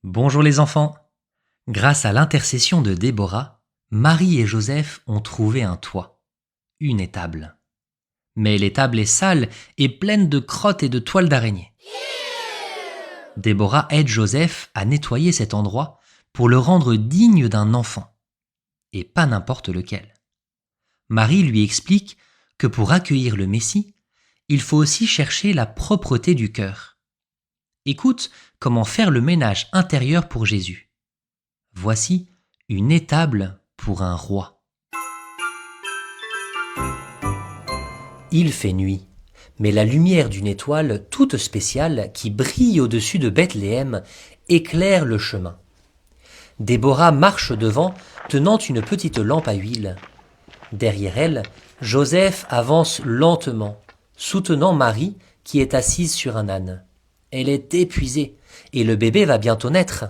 Bonjour les enfants. Grâce à l'intercession de Déborah, Marie et Joseph ont trouvé un toit, une étable. Mais l'étable est sale et pleine de crottes et de toiles d'araignée. Déborah aide Joseph à nettoyer cet endroit pour le rendre digne d'un enfant, et pas n'importe lequel. Marie lui explique que pour accueillir le Messie, il faut aussi chercher la propreté du cœur. Écoute comment faire le ménage intérieur pour Jésus. Voici une étable pour un roi. Il fait nuit, mais la lumière d'une étoile toute spéciale qui brille au-dessus de Bethléem éclaire le chemin. Déborah marche devant, tenant une petite lampe à huile. Derrière elle, Joseph avance lentement, soutenant Marie qui est assise sur un âne. Elle est épuisée et le bébé va bientôt naître.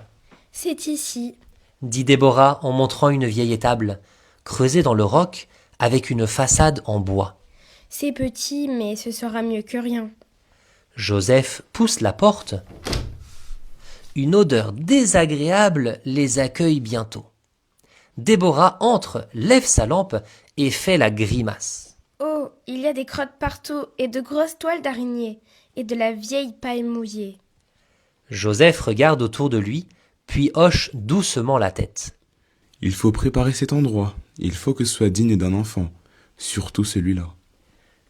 C'est ici. Dit Déborah en montrant une vieille étable, creusée dans le roc avec une façade en bois. C'est petit, mais ce sera mieux que rien. Joseph pousse la porte. Une odeur désagréable les accueille bientôt. Déborah entre, lève sa lampe et fait la grimace. Oh, il y a des crottes partout et de grosses toiles d'araignée et de la vieille paille mouillée. Joseph regarde autour de lui, puis hoche doucement la tête. Il faut préparer cet endroit. Il faut que ce soit digne d'un enfant, surtout celui-là.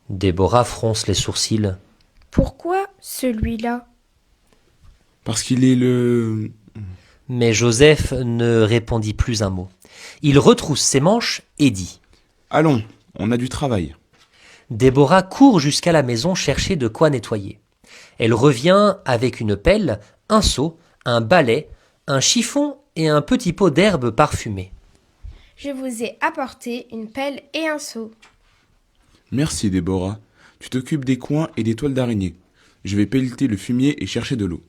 Déborah fronce les sourcils. Pourquoi celui-là? Parce qu'il est le... Mais Joseph ne répondit plus un mot. Il retrousse ses manches et dit. Allons, on a du travail. Déborah court jusqu'à la maison chercher de quoi nettoyer. Elle revient avec une pelle, un seau, un balai, un chiffon et un petit pot d'herbe parfumée. Je vous ai apporté une pelle et un seau. Merci, Déborah. Tu t'occupes des coins et des toiles d'araignée. Je vais pelleter le fumier et chercher de l'eau.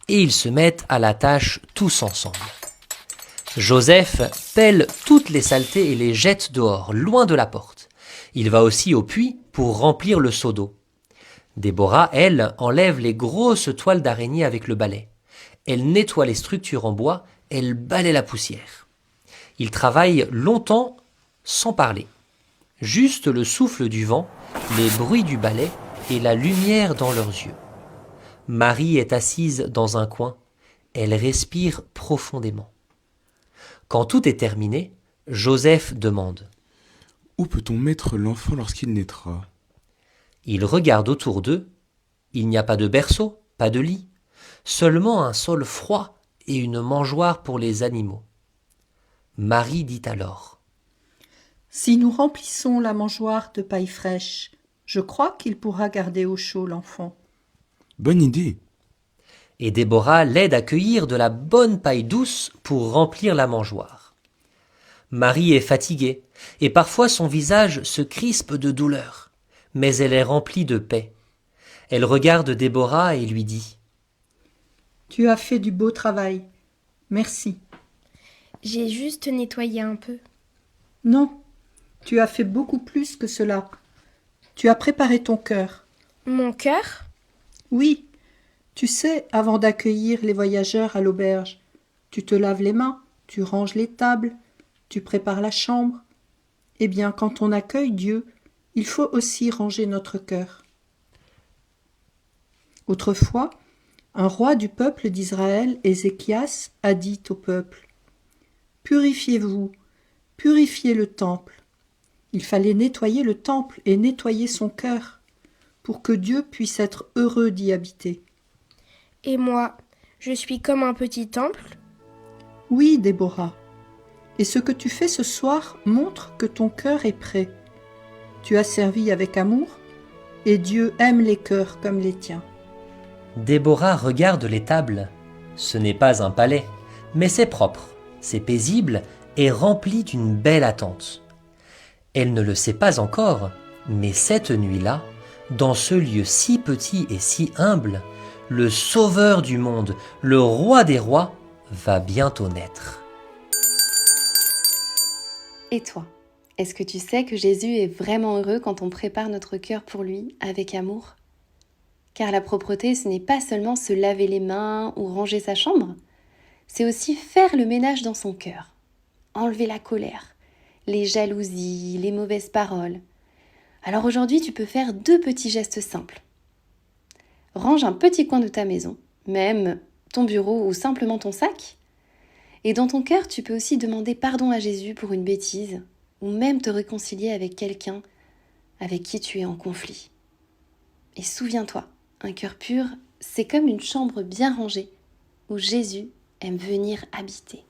Et ils se mettent à la tâche tous ensemble. Joseph pèle toutes les saletés et les jette dehors, loin de la porte. Il va aussi au puits pour remplir le seau d'eau. Déborah, elle, enlève les grosses toiles d'araignée avec le balai. Elle nettoie les structures en bois, elle balaie la poussière. Ils travaillent longtemps sans parler. Juste le souffle du vent, les bruits du balai et la lumière dans leurs yeux. Marie est assise dans un coin. Elle respire profondément. Quand tout est terminé, Joseph demande. Où peut-on mettre l'enfant lorsqu'il naîtra ? Ils regardent autour d'eux. Il n'y a pas de berceau, pas de lit, seulement un sol froid et une mangeoire pour les animaux. Marie dit alors. Si nous remplissons la mangeoire de paille fraîche, je crois qu'il pourra garder au chaud l'enfant. Bonne idée. Et Déborah l'aide à cueillir de la bonne paille douce pour remplir la mangeoire. Marie est fatiguée et parfois son visage se crispe de douleur, mais elle est remplie de paix. Elle regarde Déborah et lui dit. Tu as fait du beau travail. Merci. J'ai juste nettoyé un peu. Non, tu as fait beaucoup plus que cela. Tu as préparé ton cœur. Mon cœur? Oui, tu sais, avant d'accueillir les voyageurs à l'auberge, tu te laves les mains, tu ranges les tables, tu prépares la chambre. Eh bien, quand on accueille Dieu, il faut aussi ranger notre cœur. Autrefois, un roi du peuple d'Israël, Ézéchias, a dit au peuple « Purifiez-vous, purifiez le temple ». Il fallait nettoyer le temple et nettoyer son cœur pour que Dieu puisse être heureux d'y habiter. Et moi, je suis comme un petit temple? Oui, Déborah. Et ce que tu fais ce soir montre que ton cœur est prêt. Tu as servi avec amour et Dieu aime les cœurs comme les tiens. Déborah regarde l'étable. Ce n'est pas un palais, mais c'est propre, c'est paisible et rempli d'une belle attente. Elle ne le sait pas encore, mais cette nuit-là, dans ce lieu si petit et si humble, le Sauveur du monde, le Roi des rois, va bientôt naître. Et toi, est-ce que tu sais que Jésus est vraiment heureux quand on prépare notre cœur pour lui avec amour ? Car la propreté, ce n'est pas seulement se laver les mains ou ranger sa chambre, c'est aussi faire le ménage dans son cœur, enlever la colère, les jalousies, les mauvaises paroles. Alors aujourd'hui, tu peux faire 2 petits gestes simples. Range un petit coin de ta maison, même ton bureau ou simplement ton sac. Et dans ton cœur, tu peux aussi demander pardon à Jésus pour une bêtise ou même te réconcilier avec quelqu'un avec qui tu es en conflit. Et souviens-toi, un cœur pur, c'est comme une chambre bien rangée où Jésus aime venir habiter.